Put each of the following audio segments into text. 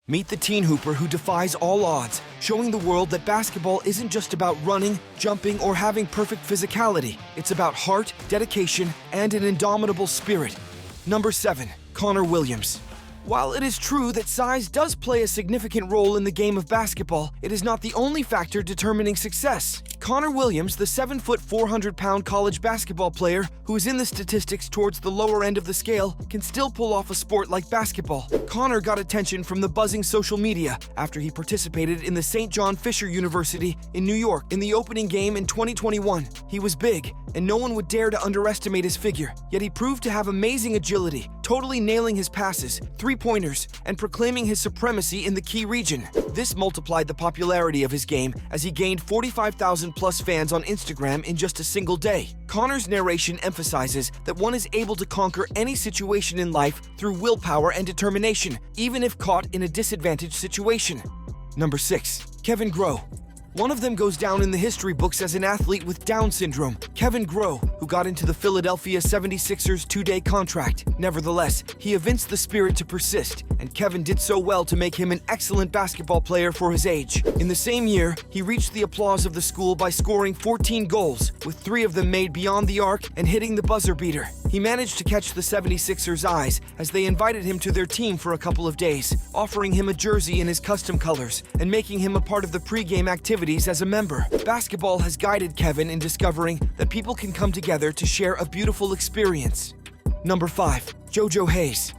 Meet the teen hooper who defies all odds, showing the world that basketball isn't just about running, jumping, or having perfect physicality. It's about heart, dedication, and an indomitable spirit. Number 7. Connor Williams. While it is true that size does play a significant role in the game of basketball, it is not the only factor determining success. Connor Williams, the 7-foot, 400-pound college basketball player who is in the statistics towards the lower end of the scale, can still pull off a sport like basketball. Connor got attention from the buzzing social media after he participated in the St. John Fisher University in New York in the opening game in 2021. He was big, and no one would dare to underestimate his figure, yet he proved to have amazing agility, totally nailing his passes, three-pointers, and proclaiming his supremacy in the key region. This multiplied the popularity of his game as he gained 45,000 plus fans on Instagram in just a single day. Connor's narration emphasizes that one is able to conquer any situation in life through willpower and determination, even if caught in a disadvantaged situation. Number 6. Kevin Groh. One of them goes down in the history books as an athlete with Down syndrome, Kevin Groh, who got into the Philadelphia 76ers two-day contract. Nevertheless, he evinced the spirit to persist, and Kevin did so well to make him an excellent basketball player for his age. In the same year, he reached the applause of the school by scoring 14 goals, with 3 of them made beyond the arc and hitting the buzzer beater. He managed to catch the 76ers' eyes as they invited him to their team for a couple of days, offering him a jersey in his custom colors and making him a part of the pregame activities as a member. Basketball has guided Kevin in discovering that people can come together to share a beautiful experience. Number 5. JoJo Hayes.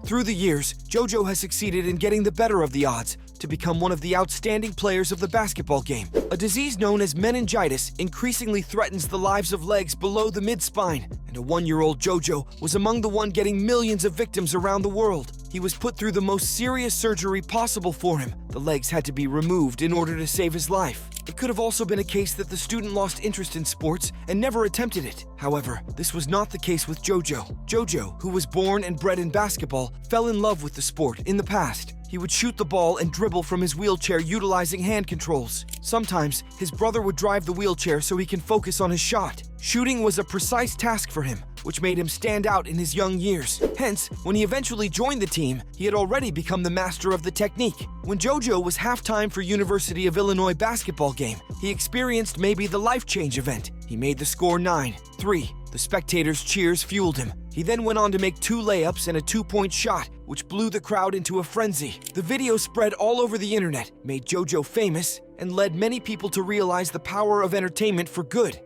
Through the years, JoJo has succeeded in getting the better of the odds to become one of the outstanding players of the basketball game. A disease known as meningitis increasingly threatens the lives of legs below the mid-spine, and a 1-year-old JoJo was among the one getting millions of victims around the world. He was put through the most serious surgery possible for him. The legs had to be removed in order to save his life. It could have also been a case that the student lost interest in sports and never attempted it. However, this was not the case with JoJo. JoJo, who was born and bred in basketball, fell in love with the sport in the past. He would shoot the ball and dribble from his wheelchair utilizing hand controls. Sometimes, his brother would drive the wheelchair so he can focus on his shot. Shooting was a precise task for him, which made him stand out in his young years. Hence, when he eventually joined the team, he had already become the master of the technique. When JoJo was halftime for University of Illinois basketball game, he experienced maybe the life-change event. He made the score 9-3. The spectators' cheers fueled him. He then went on to make 2 layups and a 2-point shot, which blew the crowd into a frenzy. The video spread all over the internet, made JoJo famous, and led many people to realize the power of entertainment for good.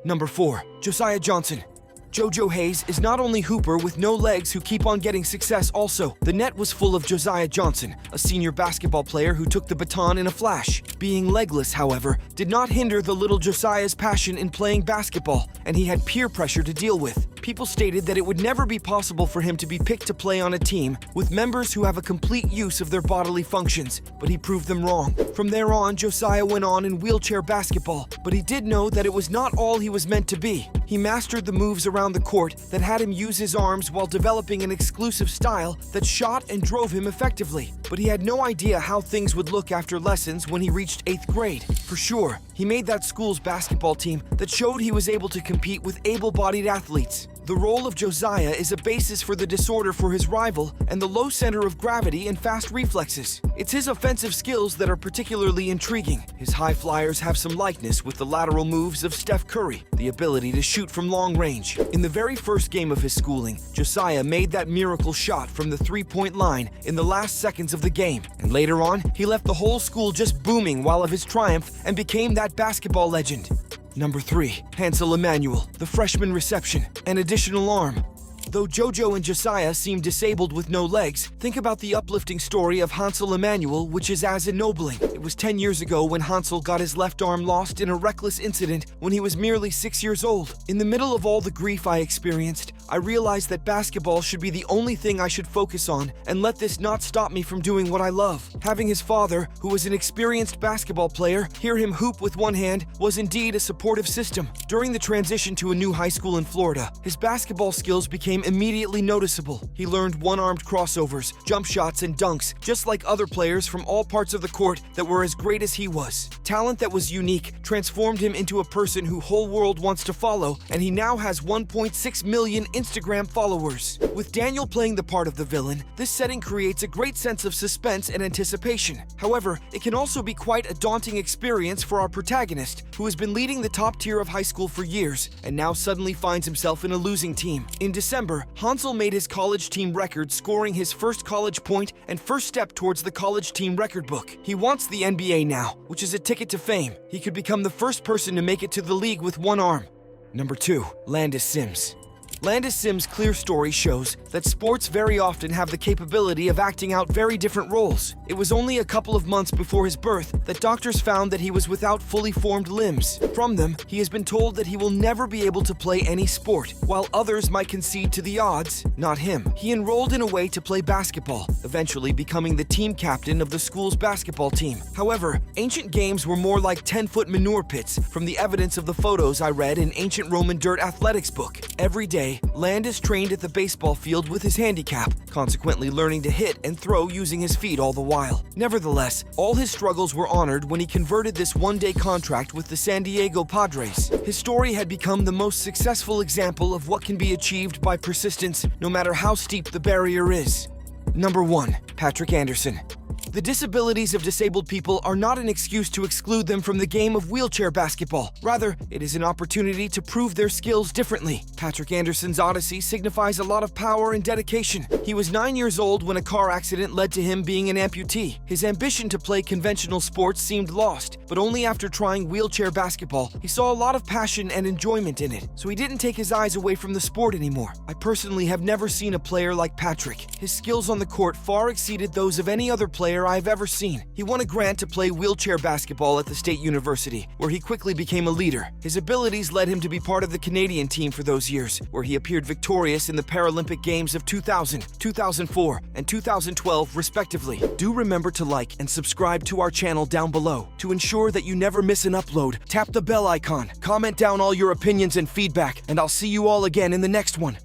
Number 4. Josiah Johnson. JoJo Hayes is not only hooper with no legs who keep on getting success also. The net was full of Josiah Johnson, a senior basketball player who took the baton in a flash. Being legless, however, did not hinder the little Josiah's passion in playing basketball, and he had peer pressure to deal with. People stated that it would never be possible for him to be picked to play on a team with members who have a complete use of their bodily functions, but he proved them wrong. From there on, Josiah went on in wheelchair basketball, but he did know that it was not all he was meant to be. He mastered the moves around the court that had him use his arms while developing an exclusive style that shot and drove him effectively. But he had no idea how things would look after lessons when he reached 8th grade. For sure, he made that school's basketball team that showed he was able to compete with able-bodied athletes. The role of Josiah is a basis for the disorder for his rival and the low center of gravity and fast reflexes. It's his offensive skills that are particularly intriguing. His high flyers have some likeness with the lateral moves of Steph Curry, the ability to shoot from long range. In the very first game of his schooling, Josiah made that miracle shot from the 3-point line in the last seconds of the game, and later on, he left the whole school just booming while of his triumph and became that basketball legend. Number 3. Hansel Emmanuel, the freshman reception, an additional arm. Though JoJo and Josiah seem disabled with no legs, think about the uplifting story of Hansel Emmanuel, which is as ennobling. It was 10 years ago when Hansel got his left arm lost in a reckless incident when he was merely 6 years old. In the middle of all the grief I experienced, I realized that basketball should be the only thing I should focus on and let this not stop me from doing what I love. Having his father, who was an experienced basketball player, hear him hoop with one hand was indeed a supportive system. During the transition to a new high school in Florida, his basketball skills became immediately noticeable. He learned one-armed crossovers, jump shots, and dunks, just like other players from all parts of the court that were as great as he was. Talent that was unique transformed him into a person who whole world wants to follow, and he now has 1.6 million Instagram followers. With Daniel playing the part of the villain, this setting creates a great sense of suspense and anticipation. However, it can also be quite a daunting experience for our protagonist, who has been leading the top tier of high school for years and now suddenly finds himself in a losing team. In December, Hansel made his college team record, scoring his first college point and first step towards the college team record book. He wants the NBA now, which is a ticket to fame. He could become the first person to make it to the league with one arm. Number 2. Landis Sims. Landis Sims' clear story shows that sports very often have the capability of acting out very different roles. It was only a couple of months before his birth that doctors found that he was without fully formed limbs. From them, he has been told that he will never be able to play any sport, while others might concede to the odds, not him. He enrolled in a way to play basketball, eventually becoming the team captain of the school's basketball team. However, ancient games were more like 10-foot manure pits from the evidence of the photos I read in Ancient Roman Dirt Athletics book. Every day, Landis trained at the baseball field with his handicap, consequently learning to hit and throw using his feet all the while. Nevertheless, all his struggles were honored when he converted this one-day contract with the San Diego Padres. His story had become the most successful example of what can be achieved by persistence, no matter how steep the barrier is. Number 1. Patrick Anderson. The disabilities of disabled people are not an excuse to exclude them from the game of wheelchair basketball. Rather, it is an opportunity to prove their skills differently. Patrick Anderson's odyssey signifies a lot of power and dedication. He was 9 years old when a car accident led to him being an amputee. His ambition to play conventional sports seemed lost, but only after trying wheelchair basketball, he saw a lot of passion and enjoyment in it, so he didn't take his eyes away from the sport anymore. I personally have never seen a player like Patrick. His skills on the court far exceeded those of any other player I've ever seen. He won a grant to play wheelchair basketball at the State University, where he quickly became a leader. His abilities led him to be part of the Canadian team for those years, where he appeared victorious in the Paralympic Games of 2000, 2004, and 2012, respectively. Do remember to like and subscribe to our channel down below. To ensure that you never miss an upload, tap the bell icon, comment down all your opinions and feedback, and I'll see you all again in the next one.